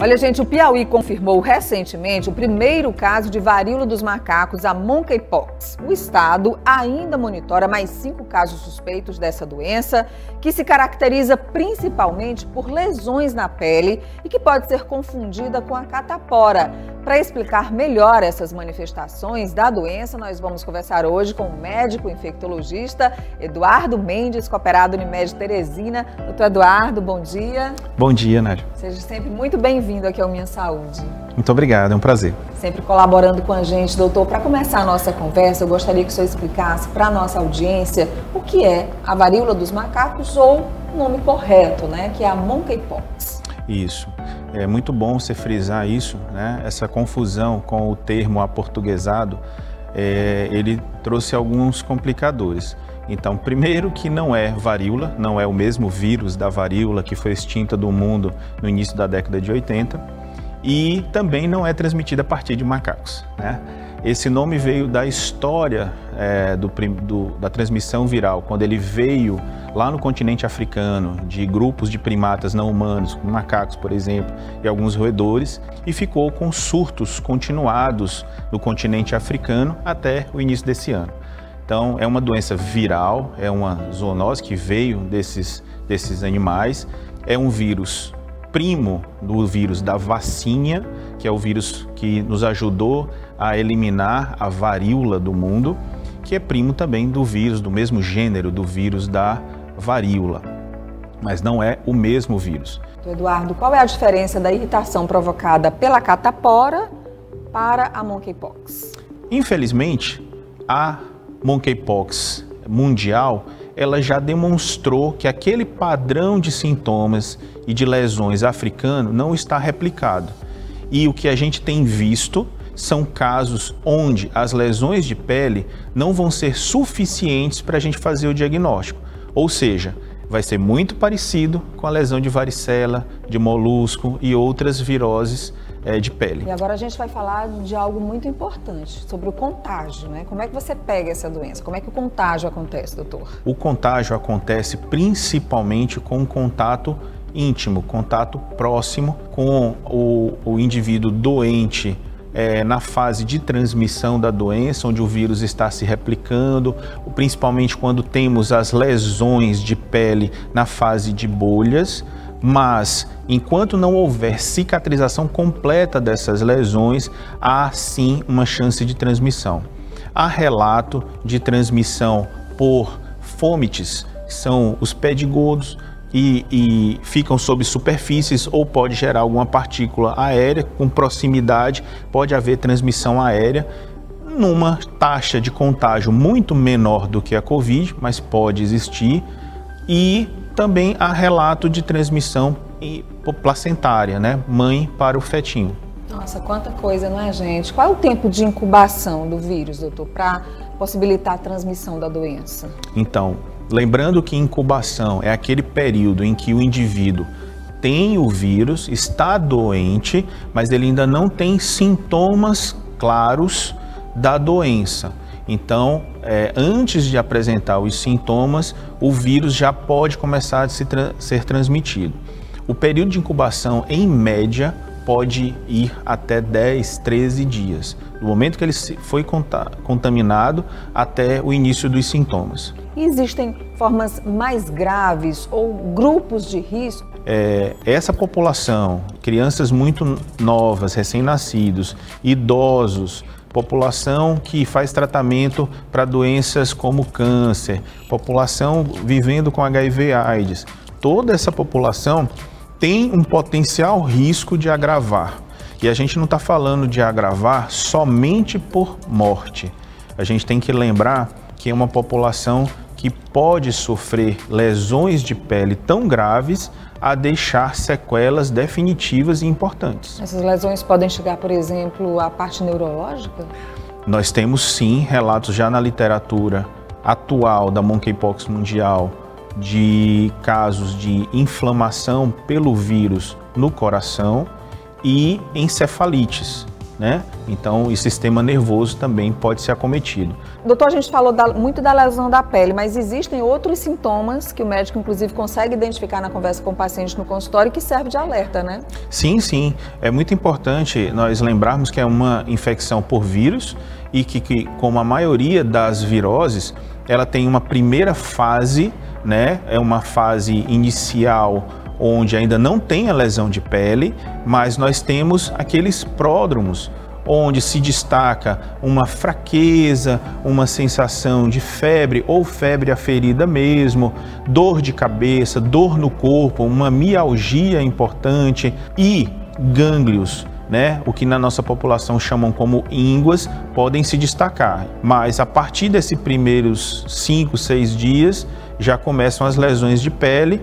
Olha, gente, o Piauí confirmou recentemente o primeiro caso de varíola dos macacos, a monkeypox. O estado ainda monitora mais 5 casos suspeitos dessa doença, que se caracteriza principalmente por lesões na pele e que pode ser confundida com a catapora. Para explicar melhor essas manifestações da doença, nós vamos conversar hoje com o médico infectologista Eduardo Mendes, cooperado Unimed Teresina. Doutor Eduardo, bom dia. Bom dia, Nádia. Seja sempre muito bem-vindo aqui ao Minha Saúde. Muito obrigado, é um prazer. Sempre colaborando com a gente, doutor. Para começar a nossa conversa, eu gostaria que o senhor explicasse para a nossa audiência o que é a varíola dos macacos ou o nome correto, né, que é a monkeypox. Isso. É muito bom você frisar isso, né? Essa confusão com o termo aportuguesado, ele trouxe alguns complicadores. Então, primeiro que não é varíola, não é o mesmo vírus da varíola que foi extinta do mundo no início da década de 80 e também não é transmitida a partir de macacos, né? Esse nome veio da história da transmissão viral, quando ele veio lá no continente africano, de grupos de primatas não humanos, como macacos, por exemplo, e alguns roedores, e ficou com surtos continuados no continente africano até o início desse ano. Então, é uma doença viral, é uma zoonose que veio desses animais, é um vírus primo do vírus da vacínia, que é o vírus que nos ajudou a eliminar a varíola do mundo, que é primo também do vírus, do mesmo gênero do vírus da varíola, mas não é o mesmo vírus. Eduardo, qual é a diferença da irritação provocada pela catapora para a monkeypox? Infelizmente, a monkeypox mundial, ela já demonstrou que aquele padrão de sintomas e de lesões africano não está replicado. E o que a gente tem visto são casos onde as lesões de pele não vão ser suficientes para a gente fazer o diagnóstico. Ou seja, vai ser muito parecido com a lesão de varicela, de molusco e outras viroses de pele. E agora a gente vai falar de algo muito importante, sobre o contágio, né? Como é que você pega essa doença? Como é que o contágio acontece, doutor? O contágio acontece principalmente com contato íntimo, contato próximo com o indivíduo doente na fase de transmissão da doença, onde o vírus está se replicando, principalmente quando temos as lesões de pele na fase de bolhas. Mas, enquanto não houver cicatrização completa dessas lesões, há sim uma chance de transmissão. Há relato de transmissão por fômites, que são os pedigodos, e ficam sob superfícies, ou pode gerar alguma partícula aérea, com proximidade, pode haver transmissão aérea, numa taxa de contágio muito menor do que a Covid, mas pode existir, e também há relato de transmissão placentária, né? Mãe para o fetinho. Nossa, quanta coisa, não é, gente? Qual é o tempo de incubação do vírus, doutor, para possibilitar a transmissão da doença? Então, lembrando que incubação é aquele período em que o indivíduo tem o vírus, está doente, mas ele ainda não tem sintomas claros da doença. Então, antes de apresentar os sintomas, o vírus já pode começar a ser transmitido. O período de incubação, em média, pode ir até 10, 13 dias, do momento que ele foi contaminado até o início dos sintomas. E existem formas mais graves ou grupos de risco? Essa população, crianças muito novas, recém-nascidos, idosos, população que faz tratamento para doenças como câncer, população vivendo com HIV/AIDS, toda essa população tem um potencial risco de agravar. E a gente não está falando de agravar somente por morte. A gente tem que lembrar que é uma população que pode sofrer lesões de pele tão graves a deixar sequelas definitivas e importantes. Essas lesões podem chegar, por exemplo, à parte neurológica? Nós temos sim relatos já na literatura atual da monkeypox mundial de casos de inflamação pelo vírus no coração e encefalites. né? Então, o sistema nervoso também pode ser acometido. Doutor, a gente falou muito da lesão da pele, mas existem outros sintomas que o médico, inclusive, consegue identificar na conversa com o paciente no consultório que serve de alerta, né? Sim, sim. É muito importante nós lembrarmos que é uma infecção por vírus e que como a maioria das viroses, ela tem uma primeira fase, né? É uma fase inicial onde ainda não tem a lesão de pele, mas nós temos aqueles pródromos, onde se destaca uma fraqueza, uma sensação de febre ou febre aferida mesmo, dor de cabeça, dor no corpo, uma mialgia importante e gânglios, né? O que na nossa população chamam como ínguas, podem se destacar. Mas a partir desses primeiros 5, 6 dias já começam as lesões de pele,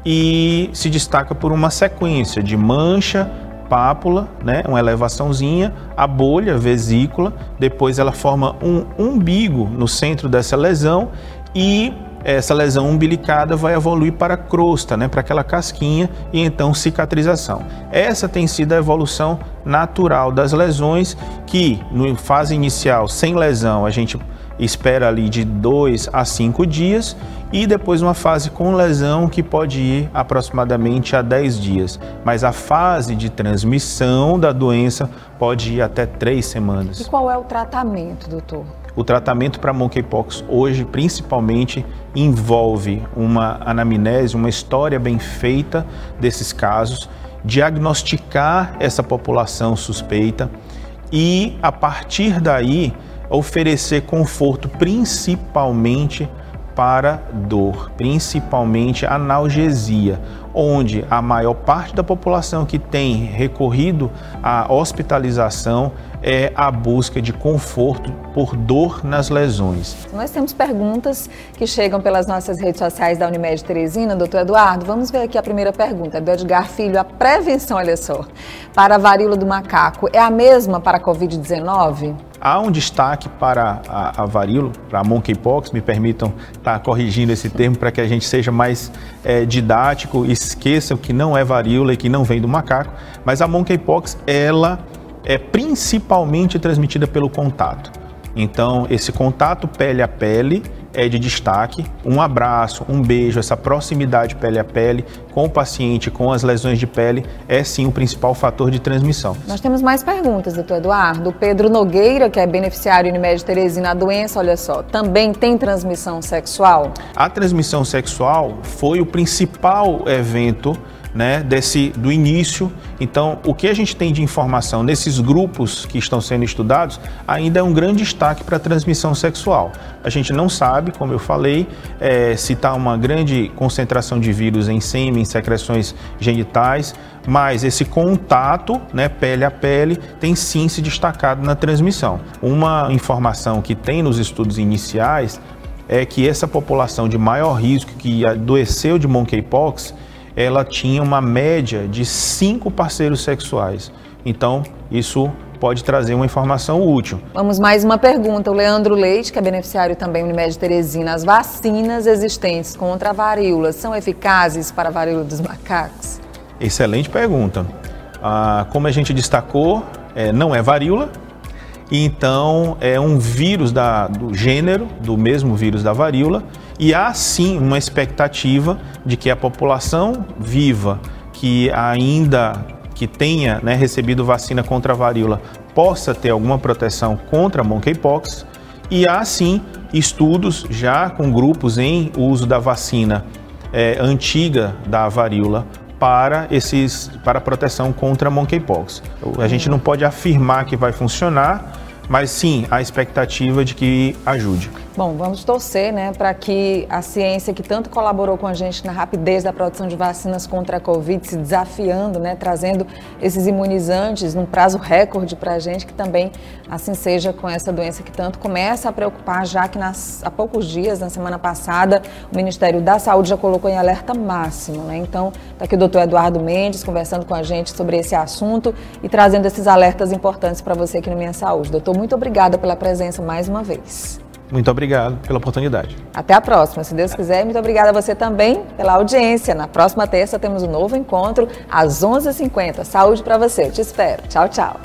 e se destaca por uma sequência de mancha, pápula, né, uma elevaçãozinha, a bolha, a vesícula, depois ela forma um umbigo no centro dessa lesão e essa lesão umbilicada vai evoluir para a crosta, né, para aquela casquinha e então cicatrização. Essa tem sido a evolução natural das lesões que, na fase inicial, sem lesão, a gente espera ali de 2 a 5 dias e depois uma fase com lesão que pode ir aproximadamente a 10 dias. Mas a fase de transmissão da doença pode ir até 3 semanas. E qual é o tratamento, doutor? O tratamento para monkeypox hoje principalmente envolve uma anamnese, uma história bem feita desses casos, diagnosticar essa população suspeita e a partir daí oferecer conforto principalmente para dor, principalmente analgesia, onde a maior parte da população que tem recorrido à hospitalização é a busca de conforto por dor nas lesões. Nós temos perguntas que chegam pelas nossas redes sociais da Unimed Teresina, doutor Eduardo. Vamos ver aqui a primeira pergunta, do Edgar Filho. A prevenção, olha só, para a varíola do macaco é a mesma para a Covid-19? Há um destaque para a varíola, para a monkeypox, me permitam estar corrigindo esse termo para que a gente seja mais didático, esqueçam que não é varíola e que não vem do macaco, mas a monkeypox, ela é principalmente transmitida pelo contato. Então, esse contato pele a pele é de destaque, um abraço, um beijo, essa proximidade pele a pele com o paciente, com as lesões de pele, é sim o principal fator de transmissão. Nós temos mais perguntas, doutor Eduardo. O Pedro Nogueira, que é beneficiário Unimed Teresina, a doença, olha só, também tem transmissão sexual? A transmissão sexual foi o principal evento, né, do início. Então, o que a gente tem de informação nesses grupos que estão sendo estudados ainda é um grande destaque para a transmissão sexual. A gente não sabe, como eu falei, se está uma grande concentração de vírus em sêmen, em secreções genitais, mas esse contato, né, pele a pele, tem sim se destacado na transmissão. Uma informação que tem nos estudos iniciais é que essa população de maior risco que adoeceu de monkeypox, ela tinha uma média de 5 parceiros sexuais. Então, isso pode trazer uma informação útil. Vamos mais uma pergunta. O Leandro Leite, que é beneficiário também Unimed Teresina. As vacinas existentes contra a varíola são eficazes para a varíola dos macacos? Excelente pergunta. Como a gente destacou, não é varíola. Então, é um vírus do gênero, do mesmo vírus da varíola, e há sim uma expectativa de que a população viva que tenha, né, recebido vacina contra a varíola possa ter alguma proteção contra a monkeypox, e há sim estudos já com grupos em uso da vacina antiga da varíola para a proteção contra a monkeypox. A gente não pode afirmar que vai funcionar, mas sim a expectativa de que ajude. Bom, vamos torcer, né, para que a ciência que tanto colaborou com a gente na rapidez da produção de vacinas contra a Covid, se desafiando, né, trazendo esses imunizantes num prazo recorde para a gente, que também assim seja com essa doença que tanto começa a preocupar, já que há poucos dias, na semana passada, o Ministério da Saúde já colocou em alerta máximo, né? Então, está aqui o doutor Eduardo Mendes conversando com a gente sobre esse assunto e trazendo esses alertas importantes para você aqui no Minha Saúde. Doutor, muito obrigada pela presença mais uma vez. Muito obrigado pela oportunidade. Até a próxima, se Deus quiser. Muito obrigada a você também pela audiência. Na próxima terça temos um novo encontro às 11h50. Saúde para você. Eu te espero. Tchau, tchau.